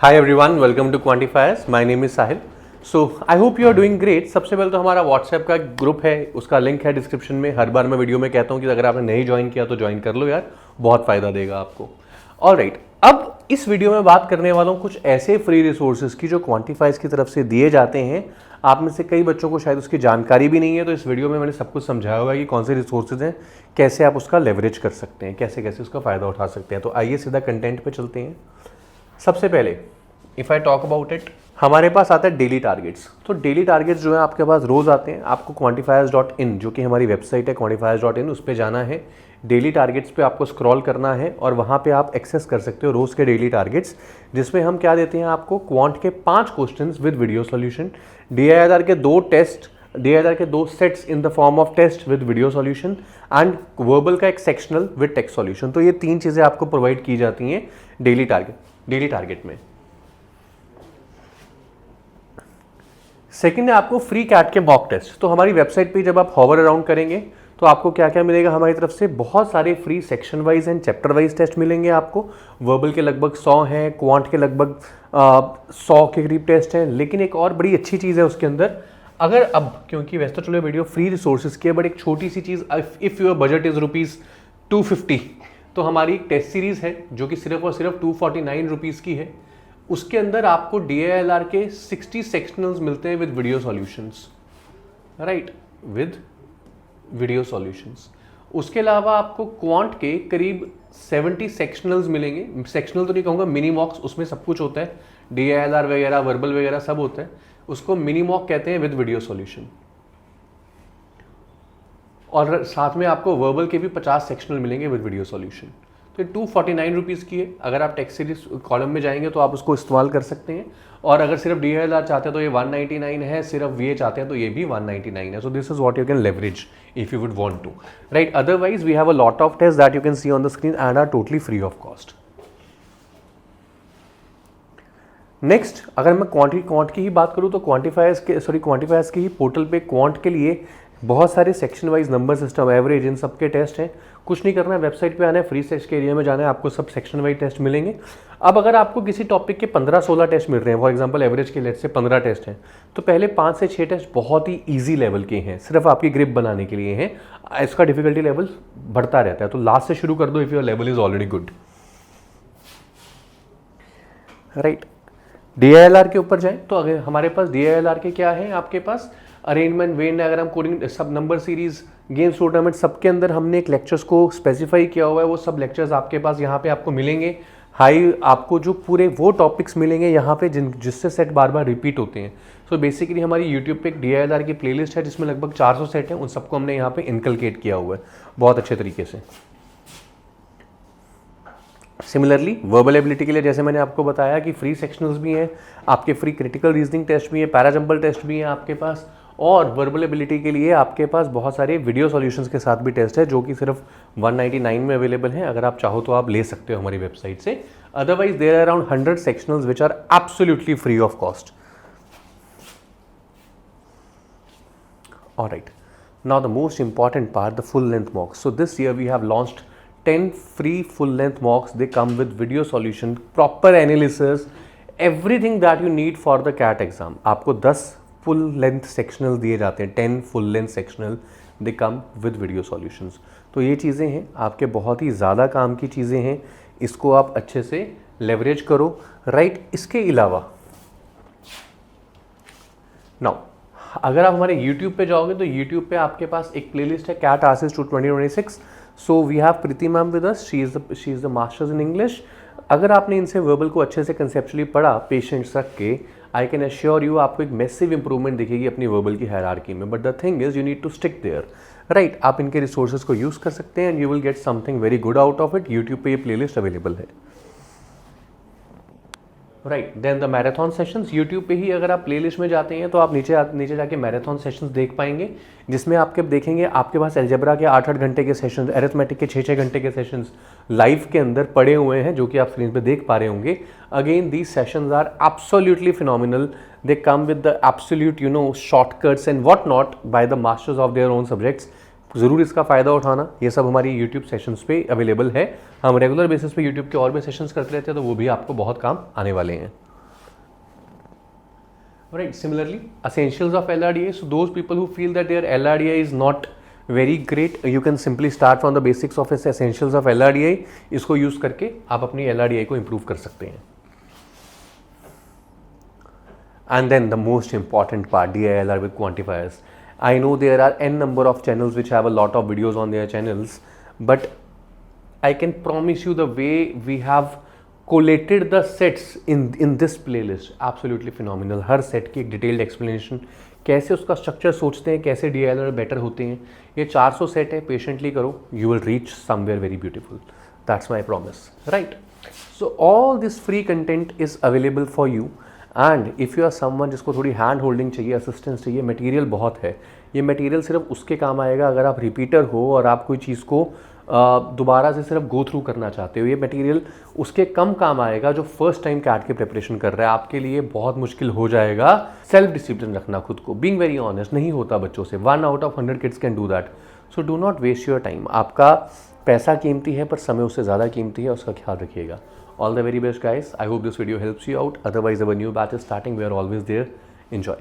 Hi everyone, welcome to Quantifiers. My name is Sahil. So I hope you are doing great. सबसे पहले तो हमारा WhatsApp का group है, उसका लिंक है डिस्क्रिप्शन में। हर बार मैं वीडियो में कहता हूँ कि अगर आपने नहीं ज्वाइन किया तो ज्वाइन कर लो यार, बहुत फायदा देगा आपको। ऑलराइट, अब इस वीडियो में बात करने वाला हूँ कुछ ऐसे फ्री रिसोर्सेज की जो क्वांटिफाइज की तरफ से दिए जाते हैं। आप में से कई बच्चों को शायद उसकी जानकारी भी नहीं है, तो इस वीडियो में मैंने सब कुछ समझाया होगा कि कौन से रिसोर्सेज हैं, कैसे आप उसका लेवरेज कर सकते हैं, कैसे कैसे उसका फ़ायदा उठा सकते हैं। तो आइए सीधा कंटेंट पे चलते हैं। सबसे पहले if I talk about it, हमारे पास आता है डेली टारगेट्स। तो डेली टारगेट्स जो है आपके पास रोज़ आते हैं। आपको quantifiers.in जो कि हमारी वेबसाइट है quantifiers.in, उस पर जाना है। डेली टारगेट्स पे आपको स्क्रॉल करना है और वहाँ पे आप एक्सेस कर सकते हो रोज़ के डेली टारगेट्स, जिसमें हम क्या देते हैं आपको, क्वांट के 5 questions with video solution, DIR के 2 टेस्ट, DIR के 2 sets in the form of test with video solution and verbal का एक सेक्शनल विद टेक्स्ट सॉल्यूशन। तो ये 3 चीज़ें आपको प्रोवाइड की जाती हैं डेली टारगेट में। सेकंड है आपको फ्री कैट के मॉक टेस्ट। तो हमारी वेबसाइट पे जब आप हॉवर अराउंड करेंगे तो आपको क्या क्या मिलेगा हमारी तरफ से, बहुत सारे free section wise and chapter wise test मिलेंगे आपको। वर्बल के लगभग 100 हैं, क्वांट के लगभग 100 के करीब टेस्ट हैं। लेकिन एक और बड़ी अच्छी चीज़ है उसके अंदर, अगर अब, क्योंकि वैसे तो चलो वीडियो फ्री रिसोर्सेज की है, बट एक छोटी सी चीज़, इफ़ योर बजट इज़ ₹250, तो हमारी एक टेस्ट सीरीज़ है जो कि सिर्फ और सिर्फ ₹249 की है। उसके अंदर आपको DILR के 60 सेक्शनल्स मिलते हैं with video solutions, right, with video solutions. उसके अलावा आपको क्वांट के करीब 70 सेक्शनल्स मिलेंगे। सेक्शनल तो नहीं कहूँगा, मिनी मॉक्स, उसमें सब कुछ होता है, DILR वगैरह, वर्बल वगैरह सब होता है। उसको मिनी मॉक कहते हैं विद वीडियो सॉल्यूशन। और साथ में आपको वर्बल के भी 50 सेक्शनल मिलेंगे विद वीडियो सॉल्यूशन। तो ₹249 की है। अगर आप टेक्स्ट सीरीज कॉलम में जाएंगे तो आप उसको इस्तेमाल कर सकते हैं। और अगर सिर्फ DILR चाहते हैं तो ये 199 है, सिर्फ ये चाहते हैं तो ये भी 199 है। So this is what you can leverage if you would want to, right. Otherwise we have a lot of test that you can see on the screen and are totally free of cost. Next, अगर मैं quant की ही बात करूँ तो quantifiers की ही portal पे quant के लिए बहुत सारे section wise number system, average, इन सब के टेस्ट हैं। कुछ नहीं करना है, वेबसाइट पे आना है, फ्री टेस्ट के एरिया में जाना है, आपको सब सेक्शन वाइज टेस्ट मिलेंगे। अब अगर आपको किसी टॉपिक के 15-16 टेस्ट मिल रहे हैं, फॉर एग्जांपल एवरेज के लेट से 15 टेस्ट हैं, तो पहले 5 से 6 टेस्ट बहुत ही ईजी लेवल के हैं, सिर्फ आपकी ग्रिप बनाने के लिए हैं। इसका डिफिकल्टी लेवल बढ़ता रहता है, तो लास्ट से शुरू कर दो if your level is already good, right. DILR के ऊपर जाएं तो अगर हमारे पास DILR के क्या है, आपके पास अरेंजमेंट, वेन डायग्राम, कोडिंग, सब नंबर सीरीज, गेम्स, टूर्नामेंट, सबके अंदर हमने एक लेक्चर्स को स्पेसिफाई किया हुआ है। वो सब लेक्चर्स आपके पास यहाँ पे आपको मिलेंगे। आपको जो पूरे वो टॉपिक्स मिलेंगे यहाँ पे जिससे सेट बार बार रिपीट होते हैं। सो बेसिकली हमारी यूट्यूब पे एक DILR की प्लेलिस्ट है जिसमें लगभग 400 सेट है। उन सबको हमने यहाँ पे इनकलकेट किया हुआ है बहुत अच्छे तरीके से। सिमिलरली वर्बल एबिलिटी के लिए जैसे मैंने आपको बताया कि फ्री सेक्शनल्स भी हैं, आपके फ्री क्रिटिकल रीजनिंग टेस्ट भी है, पैराजम्पल टेस्ट भी है आपके पास, और वर्बल एबिलिटी के लिए आपके पास बहुत सारे वीडियो सॉल्यूशंस के साथ भी टेस्ट है जो कि सिर्फ 199 में अवेलेबल हैं। अगर आप चाहो तो आप ले सकते हो हमारी वेबसाइट से। Otherwise there are around 100 sectionals which are absolutely free of cost. Alright, now the most important part, the full length mocks. So this year we have launched 10 free full length mocks. They come with video solution, proper analysis, everything that you need for the CAT exam. आपको 10 full length sectional दिए जाते हैं, 10 full length sectional, they come with video solutions. तो ये चीज़ें हैं आपके, बहुत ही ज़्यादा काम की चीज़ें हैं, इसको आप अच्छे से लेवरेज करो, राइट। इसके अलावा नाउ अगर आप हमारे YouTube पे जाओगे तो YouTube पे आपके पास एक प्लेलिस्ट है, CAT ARCIS 2026। So we have Preeti ma'am with us, she is the masters in English. अगर आपने इनसे वर्बल को अच्छे से कंसेप्चुअली पढ़ा, पेशेंस रख के, आई कैन एश्योर यू आपको एक मैसिव इंप्रूवमेंट दिखेगी अपनी वर्बल की हायरार्की में। But the thing is you need to stick there, right. आप इनके रिसोर्सेज को यूज़ कर सकते हैं and you will get something very good out of it. YouTube पे ये प्लेलिस्ट अवेलेबल है, right. Then the marathon sessions, YouTube पे ही अगर आप प्लेलिस्ट में जाते हैं तो आप नीचे जाके मैराथन सेशंस देख पाएंगे, जिसमें आपके देखेंगे आपके पास अलजेब्रा के 8-8 घंटे के सेशंस, अरिथमेटिक के 6-6 घंटे के सेशंस लाइव के अंदर पड़े हुए हैं, जो कि आप स्क्रीन पे देख पा रहे होंगे। Again these sessions are absolutely phenomenal. They come with the absolute shortcuts and what not by the masters of their own subjects. ज़रूर इसका फ़ायदा उठाना, ये सब हमारी यूट्यूब सेशंस पे अवेलेबल है। हम रेगुलर बेसिस पे यूट्यूब के और भी सेशंस करते रहते हैं, तो वो भी आपको बहुत काम आने वाले हैं। Right, similarly, essentials of LRDA. So those people who feel that their LRDA is not very great, you can simply start from the basics of its essentials of LRDA. इसको यूज करके आप अपनी LRDA को improve कर सकते हैं. And then the most important part, DILR with quantifiers. I know there are n number of channels which have a lot of videos on their channels, but I can promise you the way we have collated the sets in this playlist, absolutely phenomenal. Her set की एक detailed explanation, कैसे उसका structure सोचते हैं, कैसे DILR better होते हैं. ये 400 set है, patiently करो, you will reach somewhere very beautiful. That's my promise, right? So all this free content is available for you. And if you are someone जिसको थोड़ी हैंड होल्डिंग चाहिए, असिस्टेंस चाहिए, material बहुत है. ये मटेरियल सिर्फ उसके काम आएगा अगर आप रिपीटर हो और आप कोई चीज़ को दोबारा से सिर्फ गो थ्रू करना चाहते हो. ये मटेरियल उसके कम काम आएगा जो फर्स्ट टाइम कैट की प्रिपरेशन कर रहा है. आपके लिए बहुत मुश्किल हो जाएगा सेल्फ डिसिप्लिन रखना खुद को. बीइंग वेरी ऑनेस्ट, नहीं होता बच्चों से. 1 out of 100 kids can do that. So do not waste your time. आपका पैसा कीमती है पर समय उससे ज़्यादा कीमती है, उसका ख्याल रखिएगा. All the very best, guys. I hope this video helps you out. Otherwise, our new batch is starting. We are always there. Enjoy.